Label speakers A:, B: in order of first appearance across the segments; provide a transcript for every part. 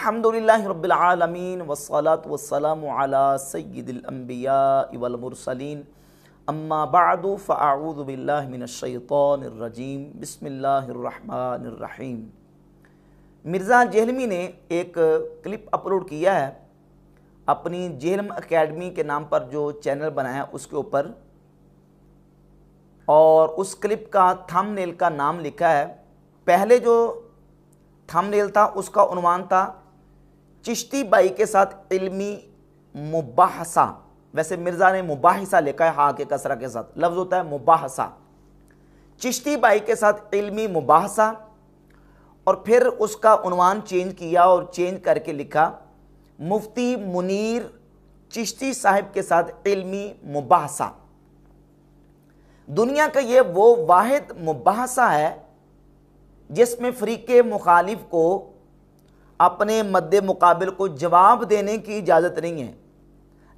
A: अल्हम्दुलिल्लाहि रब्बिल आलमीन वस्सलातु वस्सलामु अला सय्यिदिल अंबिया वल मुरसलीन अम्मा बअदु फ़अऊज़ु बिल्लाहि मिनश शैतानिर रजीम बिस्मिल्लाहिर रहमानिर रहीम। मिर्ज़ा जेहलमी ने एक क्लिप अपलोड किया है अपनी जेहलम एकेडमी के नाम पर जो चैनल बनाया उसके ऊपर, और उस क्लिप का थंबनेल का नाम लिखा है, पहले जो थंबनेल था उसका उन्वान था चिश्ती बाई के साथ इल्मी मुबाहसा। वैसे मिर्ज़ा ने मुबाहिसा लिखा है, हा के कसरा के साथ, लफ्ज़ होता है मुबाहसा। चिश्ती बाई के साथ इल्मी मुबाहसा, और फिर उसका उन्वान चेंज किया और चेंज करके लिखा मुफ्ती मुनीर चिश्ती साहिब के साथ इल्मी मुबाहसा। दुनिया का ये वो वाहिद मुबाहसा है जिसमें फ़रीक़े मुखालिफ को अपने मद्दे मुकाबिल को जवाब देने की इजाज़त नहीं है।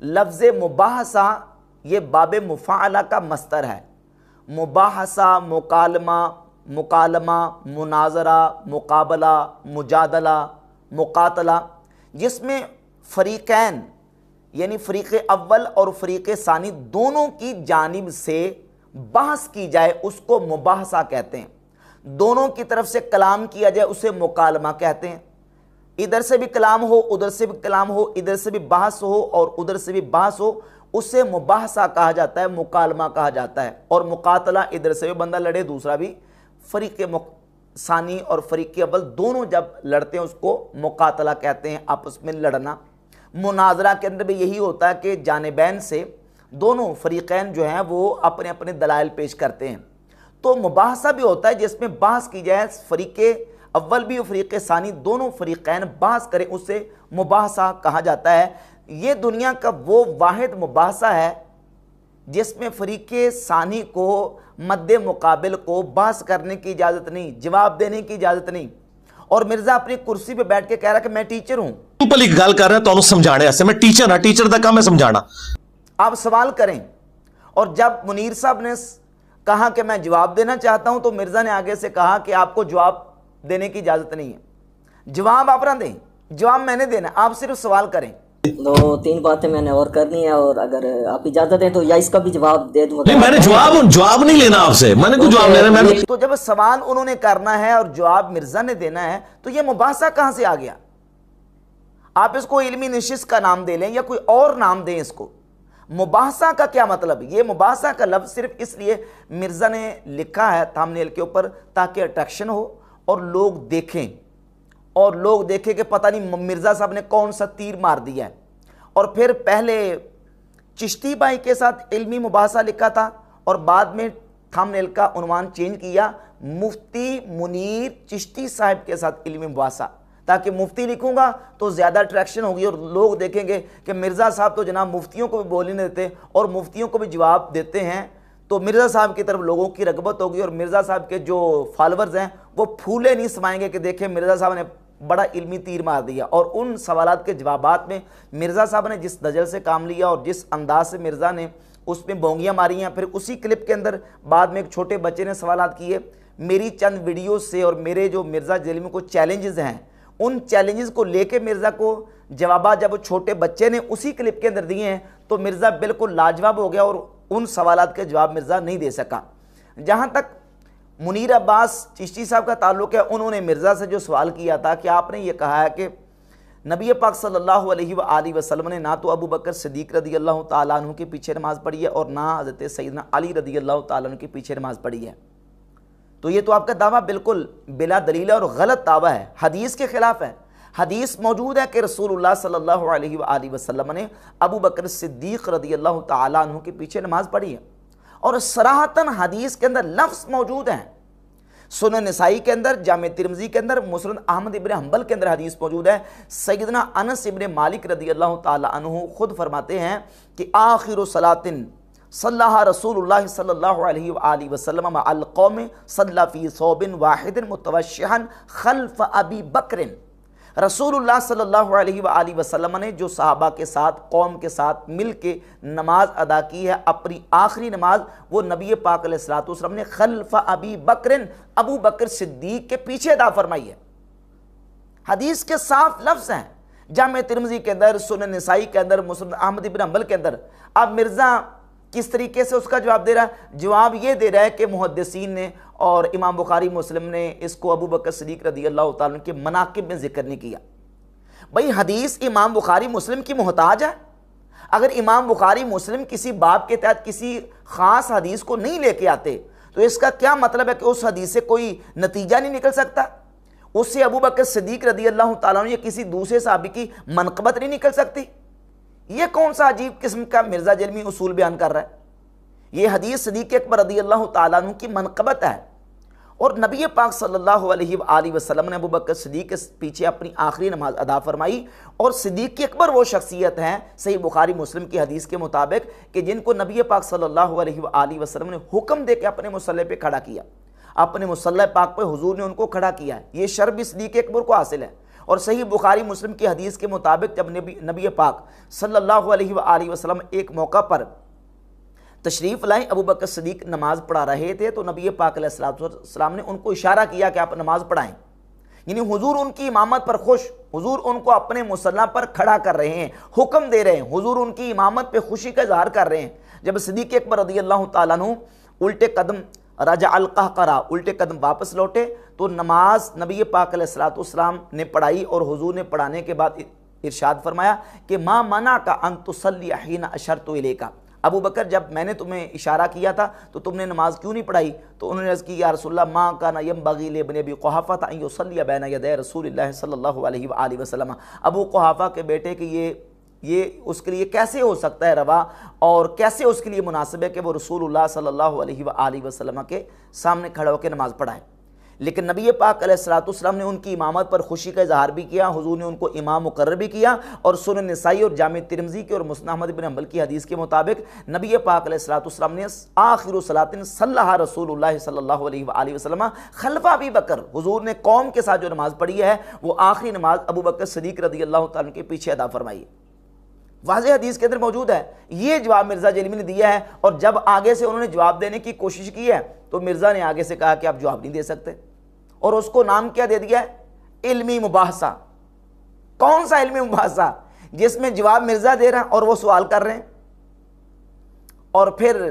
A: लफ्ज़ मुबाहसा ये बाब मुफ़ाअला का मस्तर है। मुबाहसा, मुकालमा, मुकालमा, मुनाजरा, मुकाबला, मुजादला, मुकातला, जिसमें फ़रीक़ैन यानी फ़रीक़े अव्वल और फ़रीक़े सानी दोनों की जानिब से बहस की जाए उसको मुबाहसा कहते हैं। दोनों की तरफ से कलाम किया जाए उसे मुकालमा कहते हैं। इधर से भी कलाम हो, उधर से भी कलाम हो, इधर से भी बहस हो और उधर से भी बहस हो, उसे मुबाहसा कहा जाता है, मुकालमा कहा जाता है। और मुकातला, इधर से भी बंदा लड़े, दूसरा भी, फ़रीक़े सानी और फ़रीक़े अव्वल दोनों जब लड़ते हैं उसको मुकातला कहते हैं, आपस में लड़ना। मुनाजरा के अंदर भी यही होता है कि जानिबैन से दोनों फ़रीक़ैन जो हैं वो अपने अपने दलाइल पेश करते हैं। तो मुबाहसा भी होता है जिसमें बहस की जाए, फ़रीक़े अव्वल भी और फ़रीक़े सानी दोनों फ़रीक़ैन बहस करें, उसे मुबाहसा कहा जाता है। ये दुनिया का वो वाहिद मुबाहसा है जिसमें फ़रीक़े सानी को मद्दे मुकाबिल को बहस करने की इजाज़त नहीं, जवाब देने की इजाज़त नहीं। और मिर्ज़ा अपनी कुर्सी पे बैठ के कह रहा है कि मैं टीचर हूँ।
B: सिंपल एक गल कर रहे हैं तो समझाने ऐसे, मैं टीचर हाँ, टीचर का काम है समझाना।
A: आप सवाल करें। और जब मुनीर साहब ने कहा कि मैं जवाब देना चाहता हूं तो मिर्ज़ा ने आगे से कहा कि आपको जवाब देने की इजाज़त नहीं है। जवाब आप ना दें, जवाब मैंने देना, आप सिर्फ सवाल करें।
C: दो तीन बातें मैंने और करनी है, और अगर आप इजाज़त दें तो या इसका भी जवाब दे दूंगा।
B: नहीं, मैंने जवाब नहीं लेना आपसे, मैंने कुछ जवाब लेना। मैंने
A: तो जब सवाल उन्होंने करना है और जवाब मिर्ज़ा ने देना है तो यह मुबाहसा कहां से आ गया? आप इसको इल्मी नशिस्त का नाम दे लें या कोई और नाम दें इसको। मुबाहसा का क्या मतलब? ये मुबाहसा का लफ्ज़ सिर्फ इसलिए मिर्ज़ा ने लिखा है थंबनेल के ऊपर ताकि अट्रैक्शन हो और लोग देखें, और लोग देखें कि पता नहीं मिर्ज़ा साहब ने कौन सा तीर मार दिया है। और फिर पहले चिश्ती बाई के साथ इल्मी मुबाहसा लिखा था और बाद में थंबनेल का उन्वान चेंज किया मुफ्ती मुनीर चिश्ती साहब के साथ इल्मी मुबाहसा, ताकि मुफ्ती लिखूंगा तो ज़्यादा अट्रैक्शन होगी और लोग देखेंगे कि मिर्ज़ा साहब तो जनाब मुफ्तियों को भी बोलने देते और मुफ्तियों को भी जवाब देते हैं, तो मिर्ज़ा साहब की तरफ लोगों की रगबत होगी और मिर्ज़ा साहब के जो फॉलोअर्स हैं वो फूले नहीं समाएंगे कि देखें मिर्ज़ा साहब ने बड़ा इल्मी तीर मार दिया। और उन सवालात के जवाबात में मिर्ज़ा साहब ने जिस दजल से काम लिया और जिस अंदाज से मिर्ज़ा ने उसमें बोंगियाँ मारी हैं, फिर उसी क्लिप के अंदर बाद में एक छोटे बच्चे ने सवालात किए। मेरी चंद वीडियो से और मेरे जो मिर्ज़ा जेहलमी को चैलेंजेस हैं उन चैलेंजेस को लेके मिर्ज़ा को जवाब जब छोटे बच्चे ने उसी क्लिप के अंदर दिए हैं तो मिर्ज़ा बिल्कुल लाजवाब हो गया और उन सवालात के जवाब मिर्ज़ा नहीं दे सका। जहाँ तक मुनीर अब्बास चिश्ती साहब का ताल्लुक़ है, उन्होंने मिर्ज़ा से जो सवाल किया था कि आपने ये कहा है कि नबी पाक सल्लल्लाहु अलैहि वसल्लम ने ना तो अबू बकर सिद्दीक़ रदी अल्लाह तआला अन्हु के पीछे नमाज़ पढ़ी है और ना हज़रत सैयदना अली रदी अल्लाह तआला अन्हु के पीछे नमाज़ पढ़ी है। तो ये तो आपका दावा बिल्कुल बिला दलील और गलत दावा है, हदीस के खिलाफ है। हदीस मौजूद है कि रसूलुल्लाह सल्लल्लाहु अलैहि वसल्लम ने अबू बकर सिद्दीक़ रदी अल्लाह तआला अन्हु के पीछे नमाज पढ़ी है और सराहतन हदीस के अंदर लफ्ज़ मौजूद हैं। सुनन नसाई के अंदर, जामे तिरमिज़ी के अंदर, मुस्नद अहमद इब्न हंबल के अंदर हदीस मौजूद है। सैयदना अनस इब्न मालिक रदी अल्लाह तआला अन्हु खुद फरमाते हैं कि आखिरु सलातिन सल्लल्लाहु रसूलुल्लाह सल्लल्लाहु अलैहि वसल्लम मअल कौम सल्ला फी सौबिन वाहिदिन मुतवश्शिहन खल्फ अबी बकर। रसूलुल्लाह सल्लल्लाहु अलैहि वसल्लम ने जो सहाबा के साथ, कौम के साथ मिल के नमाज अदा की है, अपनी आखिरी नमाज वो नबी पाक अलैहिस्सलातु वस्सलाम ने खल्फ अबी बकर, अबू बकर सिद्दीक के पीछे अदा फरमाई है। हदीस के साफ लफ्ज़ हैं, जामे तिरमिज़ी के अंदर, सुनन निसाई के अंदर, मुस्नद अहमद इब्न हंबल के अंदर। अब मिर्ज़ा किस तरीके से उसका जवाब दे रहा है? जवाब ये दे रहा है कि मुहद्दिसीन ने और इमाम बुखारी मुस्लिम ने इसको अबू बकर सिद्दीक़ रज़ियल्लाहु ताला अन्हु के मनाक़िब में जिक्र नहीं किया। भाई हदीस इमाम बुखारी मुस्लिम की मोहताज है। अगर इमाम बुखारी मुस्लिम किसी बाब के तहत किसी ख़ास हदीस को नहीं लेके आते तो इसका क्या मतलब है कि उस हदीस से कोई नतीजा नहीं निकल सकता, उससे अबू बकर सिद्दीक़ रज़ियल्लाहु ताला अन्हु या किसी दूसरे सहाबी की मनक़बत नहीं निकल सकती? ये कौन सा अजीब किस्म का मिर्ज़ा जलमी उसूल बयान कर रहा है? ये हदीस सिद्दीक़ अकबर रज़ियल्लाहु ताला अन्हु की मनक़बत है और नबी पाक सल्लल्लाहु अलैहि वसल्लम ने अबू बकर सिद्दीक़ के पीछे अपनी आखिरी नमाज अदा फरमाई। और सिद्दीक़ अकबर वो शख्सियत हैं सही बुखारी मुस्लिम की हदीस के मुताबिक कि जिनको नबी पाक सल्लल्लाहु अलैहि वसल्लम ने हुक्म दे के अपने मुसल्ले पे खड़ा किया, अपने मुसल्ले पाक पे हुजूर ने उनको खड़ा किया है। ये शर्फ भी सिद्दीक़ अकबर को हासिल है। और सही बुखारी मुस्लिम की हदीस के मुताबिक जब नबी पाक सल्लल्लाहु अलैहि वसल्लम एक मौका पर तशरीफ़ लाए, अबू बकर सिद्दीक़ नमाज पढ़ा रहे थे तो नबी पाक अलैहिस्सलाम ने उनको इशारा किया कि आप नमाज पढ़ाएं। यानी हुजूर उनकी इमामत पर खुश, हुजूर उनको अपने मुसल्ला पर खड़ा कर रहे हैं, हुक्म दे रहे हैं, हुजूर उनकी इमामत पे खुशी का इजहार कर रहे हैं। जब सिद्दीक़ अकबर रज़ियल्लाहु ताला अन्हु उल्टे कदम राजा अल-कहकरा उल्टे कदम वापस लौटे तो नमाज नबी पाक अलैहिस्सलाम ने पढ़ाई और हुजूर ने पढ़ाने के बाद इरशाद फरमाया कि मा मना का अन तुसल्ली हिना अशरतु इलैका, अबू बकर जब मैंने तुम्हें इशारा किया था तो तुमने नमाज क्यों नहीं पढ़ाई? तो उन्होंने अर्ज़ की या रसूलल्लाह मा काना यंबग़ी लिब्न अबी क़ुहाफ़ा अन युसल्लिया बैना यदै रसूलिल्लाह सल्लल्लाहु अलैहि वसल्लम, अबू क़ुहाफ़ा के बेटे कि ये उसके लिए कैसे हो सकता है रवा और कैसे उसके लिए मुनासिब है कि वो रसूलुल्लाह सल्लल्लाहु अलैहि वसल्लम के सामने खड़ा होकर नमाज़ पढ़ाए। लेकिन नबी पाक अलैहिस्सलाम ने उनकी इमामत पर खुशी का इजहार भी किया, हुजूर ने उनको इमाम मुकर्रर भी किया। और सुनन निसाई और जामे तिरमिज़ी के और मुस्नद अहमद इब्न हंबल की हदीस के मुताबिक नबी पाक अलैहिस्सलाम ने आखिर सलातिन सल्लहा रसूलुल्लाह सल्लल्लाहु अलैहि वसल्लम खल्फ़ अबी बकर, हुजूर ने कौम के साथ जो नमाज़ पढ़ी है वो आखिरी नमाज अबू बकर सिद्दीक़ रज़ियल्लाहु ताला के पीछे अदा फरमाई। वाज़ेह हदीस के अंदर मौजूद है। ये जवाब मिर्ज़ा जलमी ने दिया है। और जब आगे से उन्होंने जवाब देने की कोशिश की है तो मिर्ज़ा ने आगे से कहा कि आप जवाब नहीं दे सकते और उसको नाम क्या दे दिया है? इल्मी मुबाहसा। कौन सा इल्मी मुबाहसा जिसमें जवाब मिर्ज़ा दे रहा है और वो सवाल कर रहे हैं? और फिर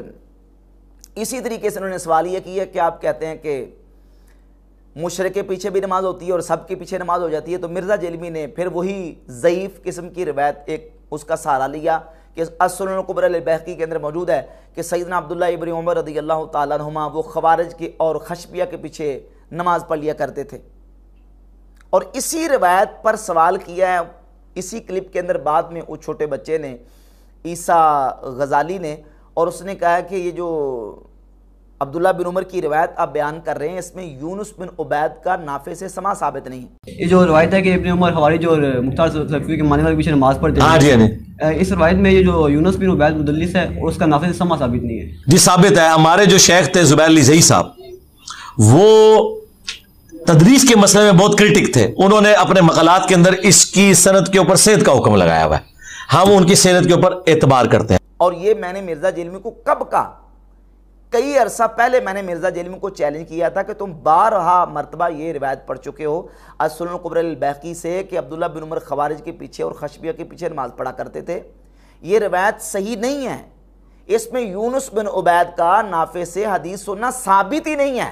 A: इसी तरीके से उन्होंने सवाल ये किया कि आप कहते हैं कि मुशरिक के पीछे भी नमाज होती है और सब के पीछे नमाज हो जाती है। तो मिर्ज़ा जलमी ने फिर वही ज़ईफ़ किस्म की रिवायत एक उसका सहारा लिया कि अस-सुनन कुबरा अल-बैहक़ी के अंदर मौजूद है कि सैयदना अब्दुल्लाह इब्न उमर रज़ियल्लाहु ताला अन्हुमा वो ख़वारिज के और खशबिया के पीछे नमाज पढ़ लिया करते थे। और इसी रिवायत पर सवाल किया है इसी क्लिप के अंदर बाद में उस छोटे बच्चे ने, ईसा गज़ाली ने, और उसने कहा कि ये जो अब्दुल्ला बिन उमर की रिवायत आप बयान कर रहे हैं इसमें यूनुस बिन उबैद का नाफे से समा साबित नहीं है।
D: ये जो रिवायत है कि इब्न उमर खवारिज और मुख्तार सलफ़ी के मानने वाले पीछे नमाज पढ़ते हैं,
B: हाँ जी,
D: इस रिवायत में ये जो यूनुस बिन उबैद मुदल्लिस है उसका नाफे से समा साबित नहीं है।
B: जी साबित है। हमारे जो शेख थे ज़ुबैर लिज़ई साहब, वो तदरीस के मसले में बहुत क्रिटिक थे। उन्होंने अपने मक़ालात के अंदर इसकी सनद के ऊपर सेहत का हुक्म लगाया हुआ है। हम उनकी सेहत के ऊपर एतबार करते हैं। और
A: ये मैंने मिर्ज़ा जलमी को कब कहा? कई अरसा पहले मैंने मिर्ज़ा जलमी को चैलेंज किया था कि तुम 12 मरतबा ये रिवायत पढ़ चुके हो अस-सुनन कुबरा अल-बैहक़ी से कि अब्दुल्ला बिन उमर खवारिज के पीछे और खशबिया के पीछे नमाज पढ़ा करते थे। ये रिवायत सही नहीं है। इसमें यूनुस बिन उबैद का नाफे से हदीस सुनना साबित ही नहीं है।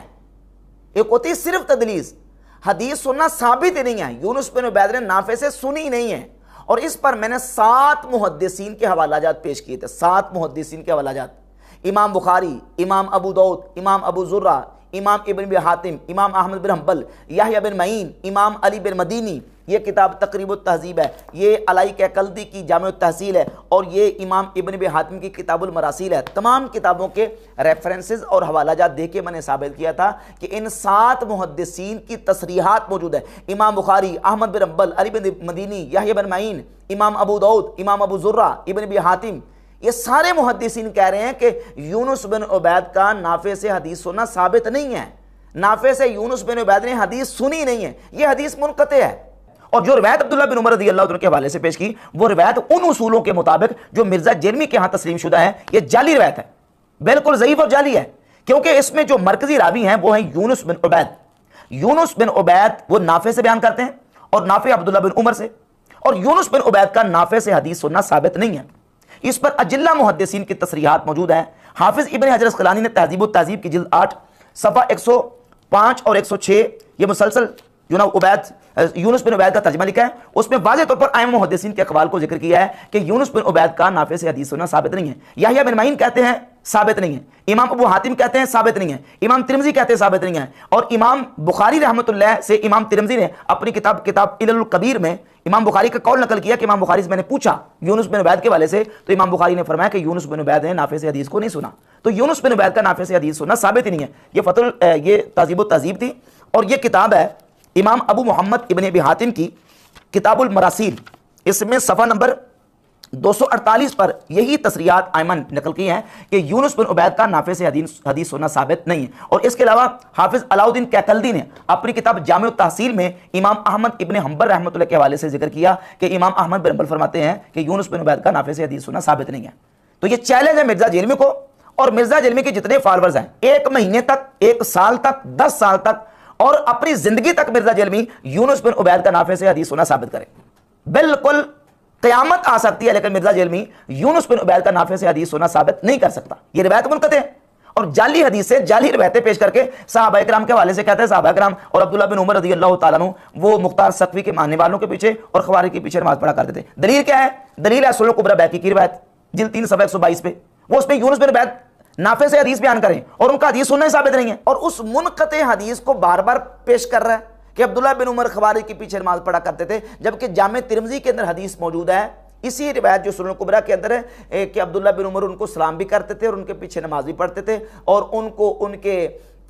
A: एक होती सिर्फ तदलीस, हदीस सुनना साबित ही नहीं है। यूनुस बिन उबैद ने नाफे से सुनी नहीं है। और इस पर मैंने 7 मुहद्दिसीन के हवालाजात पेश किए थे। 7 मुहद्दिसीन के हवालाजात, इमाम बुखारी, इमाम अबू दाऊद, इमाम अबू ज़ुर्रा, इमाम इब्न अबी हातिम, इमाम अहमद बिन हंबल, याहया बिन मईन, इमाम अली बिन मदीनी। ये किताब तक़रीबुत तहज़ीब है, ये अलाई कल्दी की जामे तहसील है, और ये इमाम इब्न अबी हातिम की किताबुल मरासील है। तमाम किताबों के रेफरेंसेस और हवालाजात दे के मैंने साबित किया था कि इन 7 मुहद्दिसीन की तसरीहात मौजूद है। इमाम बुखारी, अहमद बिन हंबल, अली बिन मदीनी, याहया बिन मईन, इमाम अबू दाऊद, इमाम अबू ज़ुर्रा, इब्न अबी हातिम, ये सारे मुहद्दिसीन कह रहे हैं कि यूनुस बिन उबैद का नाफे से हदीस सुनना साबित नहीं है। नाफे से यूनुस बिन उबैद ने हदीस सुनी नहीं है, ये हदीस मुनक़ते है। और जो रिवायत अब्दुल्ला बिन उमर रज़ियल्लाहु अन्हु के हवाले से पेश की, वो रिवायत उन उसूलों के मुताबिक जो मिर्ज़ा जलमी के यहाँ तस्लीम शुदा है, ये जाली रिवायत है, बिल्कुल ज़ईफ़ और जाली है। क्योंकि इसमें जो मरकजी रावी हैं वो हैं यूनुस बिन उबैद। यूनुस बिन उबैद वो नाफे से बयान करते हैं और नाफे अब्दुल्ला बिन उमर से, और यूनुस बिन उबैद का नाफे से हदीस सुनना साबित नहीं है। इस पर अजिल्ला मुहद्दिसीन की तसरीहात मौजूद है। हाफिज इब्न हजर अस्कलानी ने तहजीब व तहजीब की जिल्द 8 सफ़ा 105 और 106 ये मुसलसल जो ना उबैद यूनुस बिन उबैद का तर्जमा लिखा है, उसमें वाज़ेह तौर पर आइम्मा मुहद्दिसीन के अक़वाल को जिक्र किया है कि यूनुस बिन उबैद का नाफे से हदीस सुनना साबित नहीं है। याहिया बिन मईन कहते हैं साबित नहीं है, इमाम अबू हातिम कहते हैं साबित नहीं है, इमाम तिरमिज़ी कहते हैं साबित नहीं है, और इमाम बुखारी रहमतुल्लाह से इमाम तिरमिज़ी ने अपनी किताब इल्लुल कबीर में इमाम बुखारी का कौल नकल किया कि इमाम बुखारी से मैंने पूछा यूनुस बिन उबैद के वाले से, तो इमाम बुखारी ने फरमाया कि यूनुस बिन उबैद ने नाफे से हदीस को नहीं सुना। तो यूनुस बिन उबैद का नाफे से हदीस सुनना साबित ही नहीं है। ये तहज़ीब व तहज़ीब थी, और ये किताब है इमाम अबू मोहम्मद इब्न अबी हातिम की किताबुल मरासील, इसमें सफ़ा नंबर 248 पर यही तसरीहात आयमन नकल की हैं कि यूनुस बिन उबैद का नाफे से हदीस होना साबित नहीं है। और इसके अलावा हाफिज अलाउद्दीन कैकल्दी ने अपनी किताब जामे तहसील में इमाम अहमद इब्न हंबल रहमतुल्लाह के हवाले से जिक्र किया कि इमाम अहमद बिन हंबल फरमाते हैं कि यूनुस बिन उबैद का नाफे से हदीस होना साबित नहीं है। तो ये चैलेंज है मिर्जा जेलमी को और मिर्जा जेलमी के जितने फॉलोअर्स हैं, 1 महीने तक, 1 साल तक, 10 साल तक और अपनी जिंदगी तक मिर्जा जेलमी यूनुस बिन उबैद का नाफे से हदीस होना साबित करे। बिल्कुल क़यामत आ सकती है, लेकिन मिर्जा जेलमी यूनुस बिन उबैद का नाफे से हदीस होना साबित नहीं कर सकता। ये रिवायत मुनक़ते है और जाली हदीस से जाली रिवायतें पेश करके सहाबा इकराम के हवाले से कहते हैं सहाबा इकराम और अब्दुल्ला बिन उमर रज़ी अल्लाह तआला अन्हु वो मुख्तार सक़फ़ी के मानने वालों के पीछे और ख़वारिज के पीछे नमाज पढ़ा करते थे। दलील क्या है? दलील है सुनन कुबरा बैकी की रिवायत जिल्द 3 सफ़ा 122 पे, वो उसमें यूनुस बिन उबैद नाफे से हदीस बयान करें और उनका हदीस सुनना ही साबित नहीं है, और उस मुनक़ते हदीस को बार बार पेश कर रहा है कि अब्दुल्ला बिन उमर ख़वारिज के पीछे नमाज पढ़ा करते थे, जबकि जामे तिरमिज़ी के अंदर हदीस मौजूद है इसी रिवायत जो सुनन कुबरा के अंदर है कि अब्दुल्ला बिन उमर उनको सलाम भी करते थे और उनके पीछे नमाज भी पढ़ते थे और उनको उनके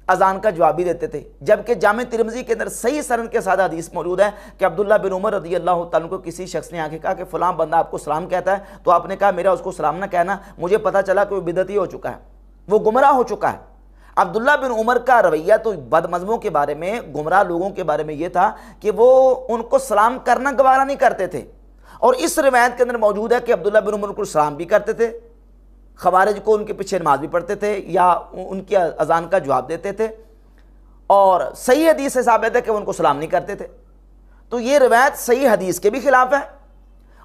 A: अजान का जवाब भी देते थे। जबकि जामे तिरमिज़ी के अंदर सही सनद के साथ हदीस मौजूद है कि अब्दुल्ला बिन उमर रज़ी अल्लाह तआला को किसी शख्स ने आके कहा कि फ़लाँ बंदा आपको सलाम कहता है, तो आपने कहा मेरा उसको सलाम ना कहना, मुझे पता चला कि वो बिदअती हो चुका है, वो गुमराह हो चुका है। अब्दुल्ला बिन उमर का रवैया तो बदमज़हबों के बारे में, गुमराह लोगों के बारे में ये था कि वो उनको सलाम करना गवारा नहीं करते थे, और इस रिवायत के अंदर मौजूद है कि अब्दुल्ला बिन उमर को सलाम भी करते थे, ख़वारिज को उनके पीछे नमाज भी पढ़ते थे या उनकी अजान का जवाब देते थे, और सही हदीस से साबित है कि उनको सलाम नहीं करते थे। तो ये रिवायत सही हदीस के भी खिलाफ है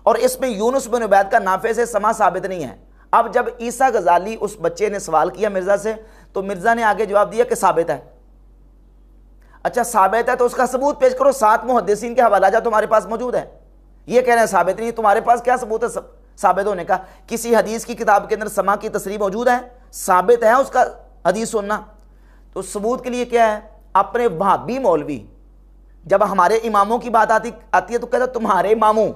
A: और इसमें यूनुस बिन उबैद का नाफे से समा साबित नहीं है। अब जब ईसा गजाली उस बच्चे ने सवाल किया मिर्ज़ा से, तो मिर्ज़ा ने आगे जवाब दिया कि साबित है। अच्छा साबित है तो उसका सबूत पेश करो, 7 मुहद्दिसीन के हवाला जा तुम्हारे पास मौजूद है, ये कह रहे हैं साबित नहीं, तुम्हारे पास क्या सबूत है साबित होने का? किसी हदीस की किताब के अंदर समा की तसरीह मौजूद है, साबित है उसका हदीस सुनना। तो सबूत के लिए क्या है? अपने वहाबी मौलवी जब हमारे इमामों की बात आती है तो कहता तुम्हारे इमामों,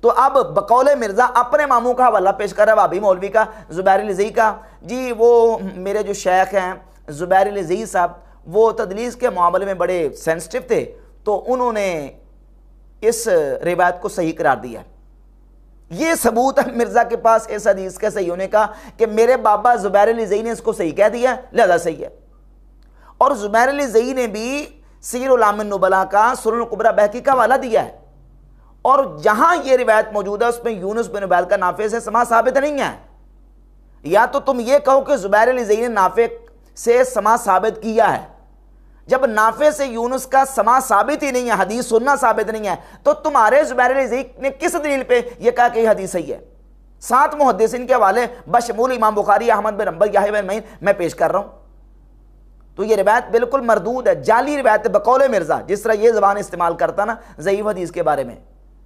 A: तो अब बकौले मिर्ज़ा अपने मामू का हवाला पेश कर रहा है वहाबी मौलवी का, ज़ुबैर लज़ई का, जी वो मेरे जो शेख हैं ज़ुबैर लज़ई साहब वो तदलीस के मामले में बड़े सेंसिटिव थे, तो उन्होंने इस रिवायत को सही करार दिया। ये सबूत है मिर्ज़ा के पास इस हदीस के सही होने का कि मेरे बाबा ज़ुबैर लज़ई ने इसको सही कह दिया, लिहाजा सही है। और ज़ुबैर लज़ई ने भी सीरुल आमिन नुबला का सुनन कुबरा बैकी का हवाला दिया है, और जहां ये रिवायत मौजूद है उसमें यूनुस बिन उबैद का नाफे से समा साबित नहीं है। या तो तुम ये कहो कि ज़ुबैर लज़ई ने नाफे से समा साबित किया है, जब नाफे से यूनुस का समा साबित ही नहीं है, हदीस सुनना साबित नहीं है, तो तुम्हारे ज़ुबैर लज़ई ने किस दलील पे ये कहा कि हदीस सही है? 7 मुहद्दिसीन के हवाले बशमूल इमाम बुखारी, अहमद बिन हंबल, याहिया बिन मईन मैं पेश कर रहा हूं। तो ये रिवायत बिल्कुल मरदूद है, जाली रिवायत बकौले मिर्ज़ा, जिस तरह ये ज़बान इस्तेमाल करता ना ज़ईफ़ हदीस के बारे में।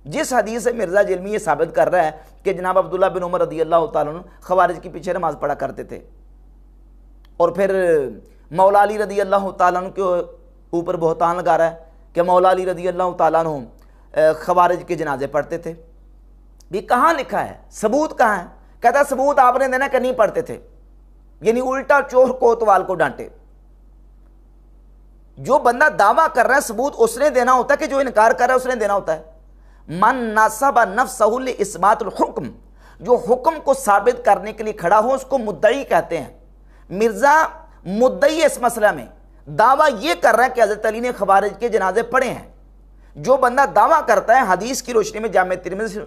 A: जिस हदीस से मिर्ज़ा जेलमी ये साबित कर रहा है कि जनाब अब्दुल्ला बिन उमर रज़ी अल्लाह तआला अन्हु ख़वारिज के पीछे नमाज पढ़ा करते थे, और फिर मौला अली रज़ी अल्लाह तआला अन्हु के ऊपर बहतान लगा रहा है कि मौला अली रज़ी अल्लाह तआला अन्हु ख़वारिज के जनाजे पढ़ते थे। ये कहाँ लिखा है? सबूत कहाँ है? कहता सबूत आपने देना कि नहीं पढ़ते थे, यानी उल्टा चोर कोतवाल को डांटे। जो बंदा दावा कर रहा है सबूत उसने देना होता है कि जो इनकार कर रहा है उसने देना होता है। मन नसबा नफ्सहु लिइस्बातुल हुक्म, जो हुक्म को साबित करने के लिए खड़ा हो उसको मुद्दई कहते हैं। मिर्जा मुद्दई इस मसला में दावा यह कर रहा है कि हज़रत अली ने ख़वारिज के जनाजे पढ़े हैं। जो बंदा दावा करता है हदीस की रोशनी में जामे तिरमिज़ी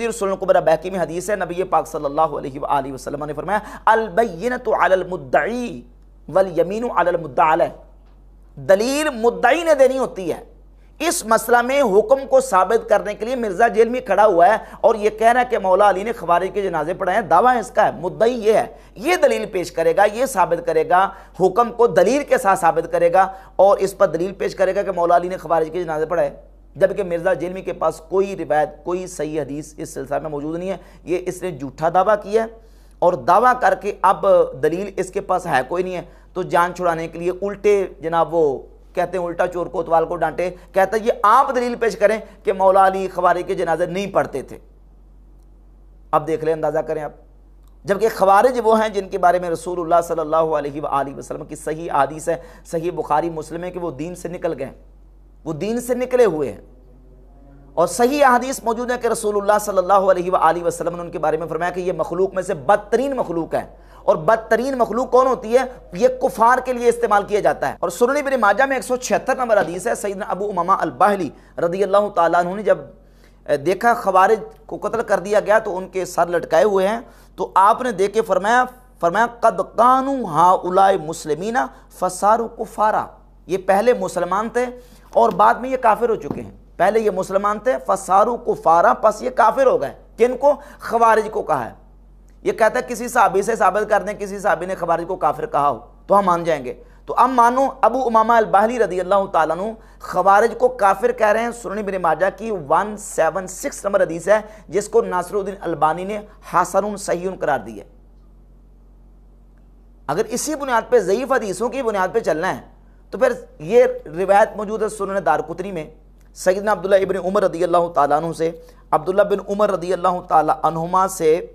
A: और सुनन कुबरा बैकी में हदीस है, नबी पाक सल्लल्लाहु अलैहि वसल्लम ने फरमाया अल बय्यिनतु अलल मुद्दई वल यमीनु अलल मुद्दा अलैह। दलील मुद्दई ने देनी होती है, इस मसला में हुक्म को साबित करने के लिए मिर्जा जेलमी खड़ा हुआ है और यह कह रहा है कि मौला अली ने खवारिज के जनाजे पढ़ाए। दावा इसका है, मुद्दई ये है, ये दलील पेश करेगा, ये साबित करेगा, हुक्म को दलील के साथ साबित करेगा और इस पर दलील पेश करेगा कि मौला अली ने खवारिज के जनाजे पढ़ाए, जबकि मिर्जा जेलमी के पास कोई रिवायत, कोई सही हदीस इस सिलसिले में मौजूद नहीं है। ये इसने झूठा दावा किया है और दावा करके अब दलील इसके पास है कोई नहीं है, तो जान छुड़ाने के लिए उल्टे जनाब वो कहते हैं उल्टा चोर कोतवाल को डांटे, कहता है ये आप दलील पेश करें कि मौला अली खवारिज के जनाजे नहीं पढ़ते थे। अब देख लें, अंदाजा करें आप, जबकि खवारिज वो हैं जिनके बारे में रसूलुल्लाह सल्लल्लाहु अलैहि वसल्लम की सही हदीस है, सही बुखारी मुस्लिम है कि वो दीन से निकल गए, वो दीन से निकले हुए हैं। और सही हदीस मौजूद है कि रसूलुल्लाह सल्लल्लाहु अलैहि वसल्लम ने उनके बारे में फरमाया कि ये मखलूक में से बदतरीन मखलूक है। और बदतरीन मखलूक कौन होती है? ये कुफार के लिए इस्तेमाल किया जाता है। और सुनन इब्न माजा में 176 नंबर हदीस है, सैयदना अबू उमामा अल-बाहिली रदियल्लाहु ताला अन्हु ने जब देखा खवारिज को कत्ल कर दिया गया तो उनके सर लटकाए हुए हैं, तो आपने देख के फरमाया कद कानू हाउलाए मुस्लिमीना फसारू कुफारा, ये पहले मुसलमान थे और बाद में ये काफिर हो चुके हैं। पहले ये मुसलमान थे, फसारू कुफारा, पस ये काफिर हो गए। किनको? खवारिज को कहा है। ये कहता है किसी साहबी से साबित कर दें, किसी साहबी ने खवारिज को काफिर कहा हो तो हम मान जाएंगे। तो अब मानो अबू उमामा अल-बाहिली रदियल्लाहु ताला अन्हु खवारिज को काफिर कह रहे हैं। सुनन इब्न माजा की 176 नंबर हदीस है, जिसको नासरुद्दीन अलबानी ने हसन सहीह करार दी है। अगर इसी बुनियाद पे ज़ईफ हदीसों की बुनियाद पे चलना है तो फिर ये रिवायत मौजूद है सुनन दारकुतनी में, सैयदना अब्दुल्लाह इब्न उमर रदियल्लाहु ताला अन्हु से, अब्दुल्लाह बिन उमर रदियल्लाहु ताला अन्हुमा से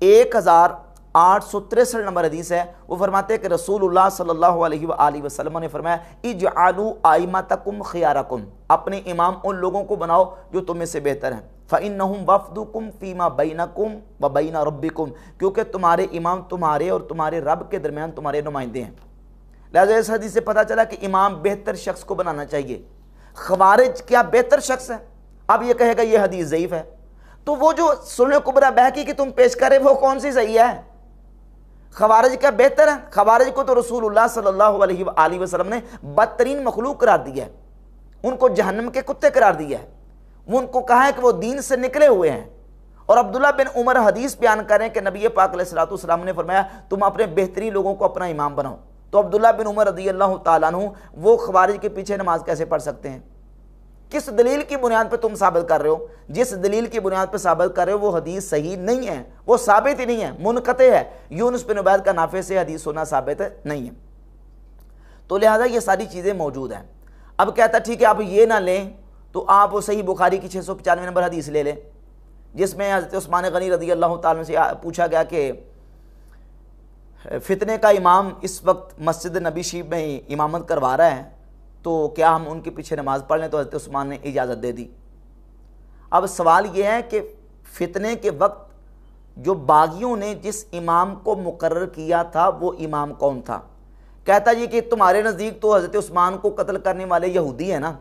A: 1863 नंबर हदीस है। वो फरमाते हैं कि रसूलुल्लाह सल्लल्लाहु अलैहि वसल्लम ने फरमाया इजअलू आइमतकुम खियारकुम, अपने इमाम उन लोगों को बनाओ जो तुम में से बेहतर हैं। फ़इन्नहुम वफ़दुकुम फ़ीमा बैनकुम व बैन रब्बिकुम, क्योंकि तुम्हारे इमाम तुम्हारे और तुम्हारे रब के दरमियान तुम्हारे नुमाइंदे हैं। लिहाजा इस हदीस से पता चला कि इमाम बेहतर शख्स को बनाना चाहिए। खवारिज क्या बेहतर शख्स है? अब ये कहेगा ये हदीस ज़ईफ़ है, तो वो जो सुनन कुबरा बहकी की तुम पेश करे वो कौन सी सही है? खवारिज क्या बेहतर है? खवारिज को तो रसूलुल्लाह सल्लल्लाहु अलैहि वसल्लम ने बदतरीन मखलूक करार दिया है, उनको जहन्नम के कुत्ते करार दिया है, वो उनको कहा है कि वो दीन से निकले हुए हैं। और अब्दुल्लाह बिन उमर हदीस बयान करें कि नबी पाक अलैहिस्सलातु वस्सलाम ने फरमाया तुम अपने बेहतरीन लोगों को अपना इमाम बनाओ। तो अब्दुल्लाह बिन उमर रदियल्लाहु ताला अन्हु वो खवारिज के पीछे नमाज कैसे पढ़ सकते हैं? किस दलील की बुनियाद पे तुम साबित कर रहे हो? जिस दलील की बुनियाद पे साबित कर रहे हो वो हदीस सही नहीं है, वो साबित ही नहीं है, मुनक़ते है। यूनुस बिन उबैद का नाफे से हदीस होना साबित नहीं है। तो लिहाजा ये सारी चीज़ें मौजूद हैं। अब कहता ठीक है आप ये ना लें तो आप वो सही बुखारी की 695 नंबर हदीस ले लें, जिसमें हज़रत उस्मान गनी रज़ियल्लाहु ताला से पूछा गया कि फितने का इमाम इस वक्त मस्जिद नबी शरीफ में इमामत करवा रहा है, तो क्या हम उनके पीछे नमाज़ पढ़ लें? तो हज़रत उस्मान ने इजाज़त दे दी। अब सवाल यह है कि फितने के वक्त जो बागियों ने जिस इमाम को मुकर्रर किया था वो इमाम कौन था? कहता जी कि तुम्हारे नज़दीक तो हज़रत उस्मान को कत्ल करने वाले यहूदी है ना।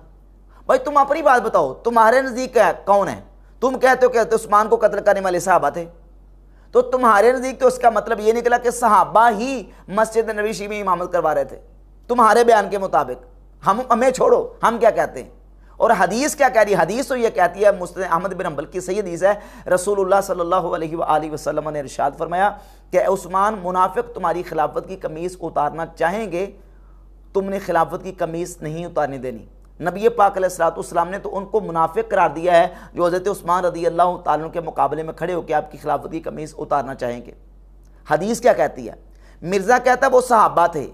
A: भाई तुम अपनी बात बताओ, तुम्हारे नज़दीक कौन है? तुम कहते हो कि हज़रत उस्मान को कत्ल करने वाले सहाबा थे, तो तुम्हारे नज़दीक तो इसका मतलब ये निकला कि सहाबा ही मस्जिद नबी शरीफ में इमामत करवा रहे थे तुम्हारे बयान के मुताबिक। हमें छोड़ो, हम क्या कहते हैं और हदीस क्या कह रही है? हदीस तो ये कहती है, मुस्नद अहमद बिन हंबल की सही हदीस है, रसूलुल्लाह सल्लल्लाहु अलैहि वसल्लम ने इरशाद फरमाया कि उस्मान मुनाफिक तुम्हारी खिलाफत की कमीज़ उतारना चाहेंगे, तुमने खिलाफत की कमीज़ नहीं उतारने देनी। नबी पाक अलैहिस्सलातु वस्सलाम ने तो उनको मुनाफिक करार दिया है जो हज़रत उस्मान रज़ियल्लाहु ताला अन्हु के मुकाबले में खड़े होकर आपकी खिलाफत की कमीज़ उतारना चाहेंगे। हदीस क्या कहती है? मिर्ज़ा कहता वो सहाबा थे,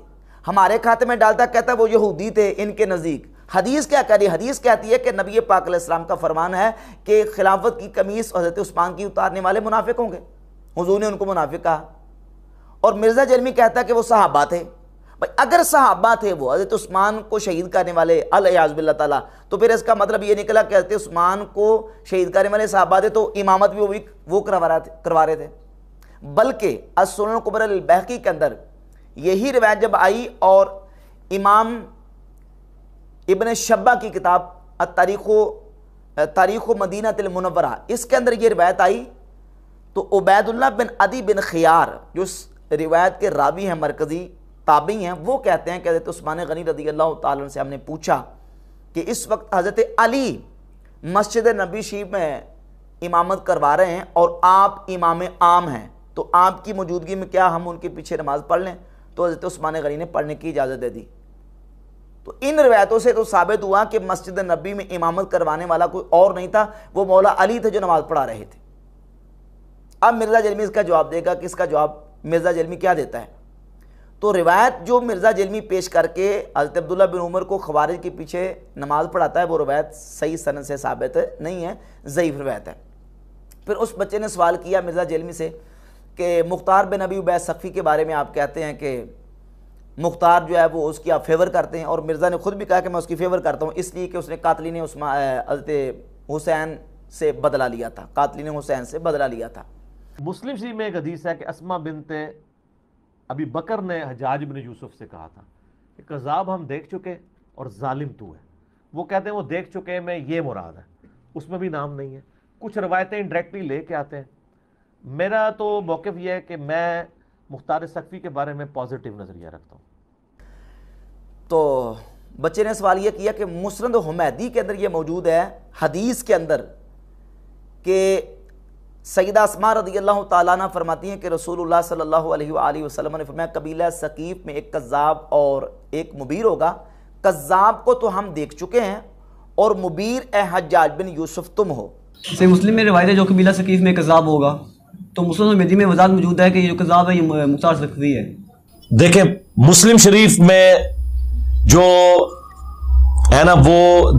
A: हमारे खाते में डालता कहता वो यहूदी थे इनके नज़दीक। हदीस क्या कह रही है? हदीस कहती है कि नबी पाक अलैहिस्सलाम का फरमान है कि खिलाफत की कमीज़ हज़रत उस्मान की उतारने वाले मुनाफिक होंगे। हुजूर ने उनको मुनाफिक कहा। और मिर्ज़ा जलमी कहता है कि वो सहाबा थे। भाई अगर सहाबा थे वो हज़रत उस्मान को शहीद करने वाले अल-इयाज़ बिल्लाह ताला, तो फिर इसका मतलब ये निकला कि हज़रत उस्मान को शहीद करने वाले सहाबा थे तो इमामत भी वो करवा रहे थे। बल्कि अस-सुनन कुबरा अल-बहकी के अंदर यही रिवायत जब आई और इमाम इब्न शब्बा की किताब तारीख़ मदीनतुल मुनव्वरा इसके अंदर ये रिवायत आई, तो उबैदुल्लाह बिन अदी बिन खियार जो रिवायत के रावी हैं, मरकज़ी ताबी हैं, वो कहते हैं कि हज़रत उस्मान गनी रज़ियल्लाहु ताला अन्हु से हमने पूछा कि इस वक्त हज़रत अली मस्जिद नबी शरीफ में इमामत करवा रहे हैं और आप इमाम आम हैं, तो आपकी मौजूदगी में क्या हम उनके पीछे नमाज पढ़ लें? तो हज़रत उस्मान गनी ने पढ़ने की इजाज़त दे दी। तो इन रवायतों से तो साबित हुआ कि मस्जिद नबी में इमामत करवाने वाला कोई और नहीं था, वो मौला अली थे जो नमाज पढ़ा रहे थे। अब मिर्ज़ा जलमी इसका जवाब देगा कि इसका जवाब मिर्ज़ा जलमी क्या देता है? तो रिवायत जो मिर्ज़ा जलमी पेश करके हज़रत अब्दुल्ला बिन उमर को ख़वारिज के पीछे नमाज पढ़ाता है, वो रिवायत सही सनद से साबित नहीं है, ज़ईफ़ रिवायत है। फिर उस बच्चे ने सवाल किया मिर्ज़ा जलमी से कि मुख्तार बिन अबी उबैद सक़फ़ी के बारे में आप कहते हैं कि मुख्तार जो है वो उसकी आप फेवर करते हैं, और मिर्ज़ा ने खुद भी कहा कि मैं उसकी फेवर करता हूँ इसलिए कि उसने कातलीन हज़रत हुसैन से बदला लिया था, कातलीन हुसैन से बदला लिया था।
B: मुस्लिम शरीफ में एक हदीस है कि अस्मा बिनते अबी बकर ने हज्जाज बिन यूसुफ से कहा था कि कज़ाब हम देख चुके और जालिम तू है। वो कहते हैं वो देख चुके में ये मुराद है, उसमें भी नाम नहीं है। कुछ रवायतें इंडायरेक्टली लेके आते हैं। मेरा तो मौक़िफ़ ये है कि मैं मुख्तार सक़फ़ी के बारे में पॉजिटिव नज़रिया रखता हूँ।
A: तो बच्चे ने सवाल यह किया कि मुस्नद हुमैदी के अंदर ये मौजूद है हदीस के अंदर कि सैयदा अस्मा रज़ियल्लाहु ताला अन्हा फरमाती हैं कि रसूलुल्लाह सल्लल्लाहु अलैहि वसल्लम ने फरमाया कबीला सकीफ़ में एक कज़्ज़ाब और एक मुबीर होगा। कज़्ज़ाब को तो हम देख चुके हैं और मुबीर ए हज्जाज बिन यूसुफ तुम हो।
D: सही मुस्लिम में रिवायत है जो कबीला सकीफ़ में कज़्ज़ाब होगा, तो मुस्लिम हुमैदी में वज़ाहत मौजूद है कि ये जो कज़्ज़ाब है ये मुख्तार सक़फ़ी है।
B: देखें मुस्लिम शरीफ में जो है ना वो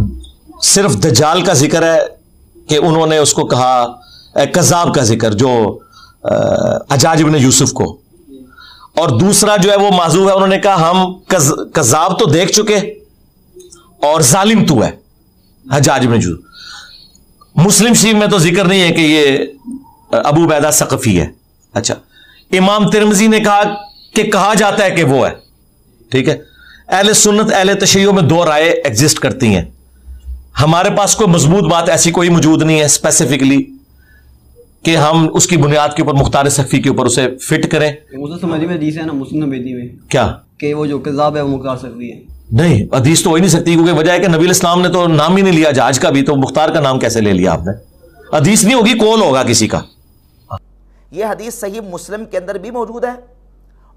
B: सिर्फ दज्जाल का जिक्र है कि उन्होंने उसको कहा, कज़्ज़ाब का जिक्र जो हज्जाज बिन यूसुफ को, और दूसरा जो है वो माज़ूब है, उन्होंने कहा हम कज़्ज़ाब तो देख चुके और जालिम तू है हज्जाज बिन यूसुफ। मुस्लिम शरीफ में तो जिक्र नहीं है कि ये अबू उबैदा सक़फ़ी है। अच्छा, इमाम तिरमिज़ी ने कहा कि कहा जाता है कि वो है। ठीक है, अहले सुन्नत अहले तशय्युअ में दो राय एग्जिस्ट करती हैं। हमारे पास कोई मजबूत बात ऐसी कोई मौजूद नहीं है स्पेसिफिकली कि हम उसकी बुनियाद के ऊपर मुख्तार सक़फ़ी के ऊपर उसे फिट करें।
D: मुस्लिम हुमैदी में हदीस है ना, मुस्लिम हुमैदी में
B: क्या
D: कि वो जो कज़्ज़ाब है वो मुख्तार सक़फ़ी है?
B: नहीं, हदीस तो हो ही नहीं सकती, क्योंकि वजह है कि नबी इस्लाम ने तो नाम ही नहीं लिया जहाज का भी, तो मुख्तार का नाम कैसे ले लिया आपने? हदीस नहीं होगी, कौल होगा किसी का।
A: यह हदीस सही मुस्लिम के अंदर भी मौजूद है,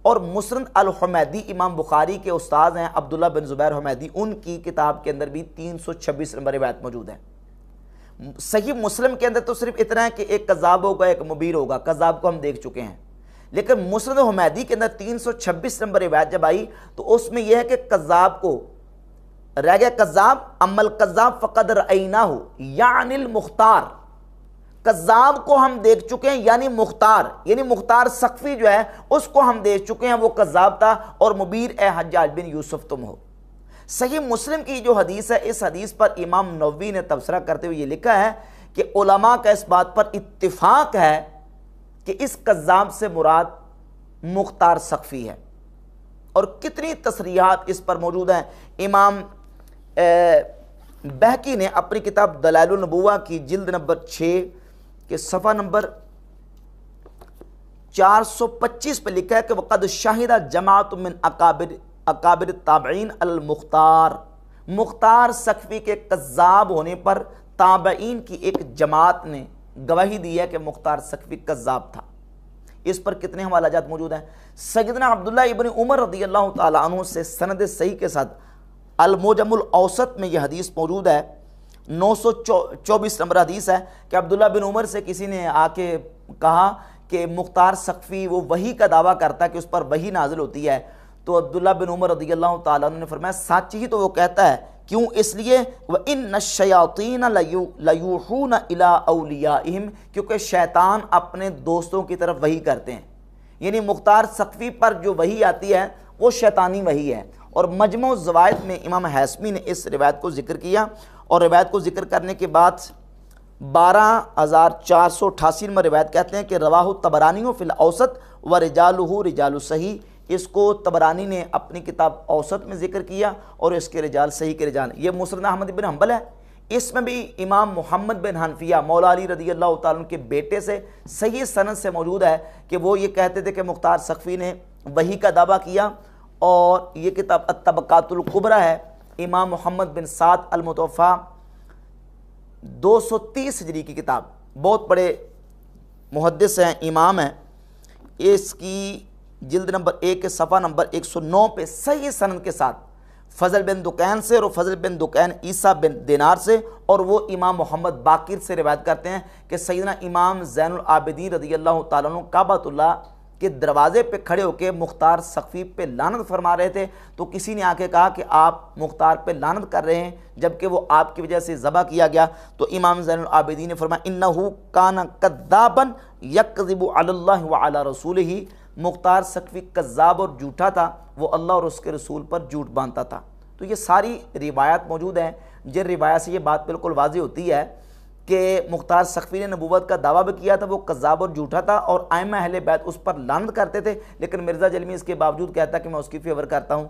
A: और मुस्नद अल हुमैदी इमाम बुखारी के उस्ताद हैं अब्दुल्ला बिन ज़ुबैर हुमैदी, उनकी किताब के अंदर भी 326 नंबर रिवायत मौजूद है। सही मुस्लिम के अंदर तो सिर्फ इतना है कि एक कज़्ज़ाब होगा एक मुबीर होगा, कज़्ज़ाब को हम देख चुके हैं। लेकिन मुस्नद हुमैदी के अंदर 326 नंबर रिवायत जब आई तो उसमें यह है कि कज़्ज़ाब को रह गया कज़्ज़ाब, अम्मल कज़्ज़ाब फ़क़द रअयनाहु यानिल मुख्तार, कज़्ज़ाब को हम देख चुके हैं यानी मुख्तार, यानी मुख्तार सक़फ़ी जो है उसको हम देख चुके हैं, वो कज़्ज़ाब था, और मुबीर ए हज्जाज बिन यूसुफ तुम हो। सही मुस्लिम की जो हदीस है, इस हदीस पर इमाम नववी ने तबसरा करते हुए ये लिखा है कि उलमा का इस बात पर इत्तिफाक है कि इस कज़्ज़ाब से मुराद मुख्तार सक़फ़ी है। और कितनी तसरीहात इस पर मौजूद हैं। इमाम बहकी ने अपनी किताब दलाइलुन नबुव्वा की जिल्द नंबर 6 के सफ़ा नंबर 425 पर लिखा है कि वक़द शाहिदा जमात मिन अकाबिर ताबईन अल मुख्तार, मुख्तार सक़फ़ी के कज़्ज़ाब होने पर ताबईन की एक जमात ने गवाही दी है कि मुख्तार सक़फ़ी कज़्ज़ाब था। इस पर कितने हवालाजात मौजूद हैं। सैयदना अब्दुल्ला इब्न उमर रज़ियल्लाहु ताला अन्हु से सनद सही के साथ अल मुजमुल औसत में यह हदीस मौजूद है, 924 नंबर हदीस है कि अब्दुल्ला बिन उमर से किसी ने आके कहा कि मुख्तार सक़फ़ी वो वही का दावा करता है कि उस पर वही नाजिल होती है। तो अब्दुल्ला बिन उमर रज़ियल्लाहु ताला अन्हु ने फरमाया सच ही तो वो कहता है, क्यों? इसलिए व इन्न शयातीन लयूहून इला औलियाइहिम, क्योंकि शैतान अपने दोस्तों की तरफ वही करते हैं। यानी मुख्तार सक़फ़ी पर जो वही आती है वो शैतानी वही है। और मजमू ज़वाइद में इमाम हैसमी ने इस रिवायत को ज़िक्र किया, और रिवायत को ज़िक्र करने के बाद 12,488 नंबर रिवायत कहते हैं कि रवाहु तबरानी फ़िल औसत व रिजालुहु रिजालु सही, इसको तबरानी ने अपनी किताब औसत में ज़िक्र किया और इसके रिजाल सही के रिजाल। ये मुस्नद अहमद बिन हंबल है, इसमें भी इमाम मोहम्मद बिन हनफिया मौला अली रज़ियल्लाहु ताला के बेटे से सही सनद से मौजूद है कि वो ये कहते थे कि मुख्तार सक़फ़ी ने वही का दावा किया। और ये किताब अत-तबक़ातुल कुबरा है, इमाम मोहम्मद बिन साद अल-मुतवफ़ा 230 हिजरी की किताब, बहुत बड़े मुहद्दिस हैं, इमाम हैं। इसकी जिल्द नंबर 1 के सफ़ा नंबर 109 पे सही सनद के साथ फ़ज़ल बिन दुकैन से, और फ़ज़ल बिन दुकैन ईसा बिन दिनार से, और वो इमाम मोहम्मद बाकिर से रिवायत करते हैं कि सैयदना इमाम ज़ैनुल आबिदीन रज़ियल्लाहु ताला अन्हु काबतुल्लाह के दरवाज़े पे खड़े होकर मुख्तार सक़फ़ी पे लानत फरमा रहे थे। तो किसी ने आके कहा कि आप मुख्तार पे लानत कर रहे हैं, जबकि वो आपकी वजह से ज़बह किया गया। तो इमाम ज़ैनुल आबिदीन ने फरमाया इन्नहु काना कद्दाबन यकज़िबु अलल्लाहि व अला रसूलिही, मुख्तार सक़फ़ी कज़्ज़ाब और झूठा था, वो अल्लाह और उसके रसूल पर झूठ बांधता था। तो ये सारी रिवायात मौजूद हैं, जिन रिवायात से ये बात बिल्कुल वाज़ेह होती है कि मुख्तार सक़फ़ी ने नबूवत का दावा भी किया था, वो कज़्ज़ाब और झूठा था, और आइम्मा अहले बैत उस पर लानत करते थे। लेकिन मिर्ज़ा जलमी इसके बावजूद कहता कि मैं उसकी फेवर करता हूँ।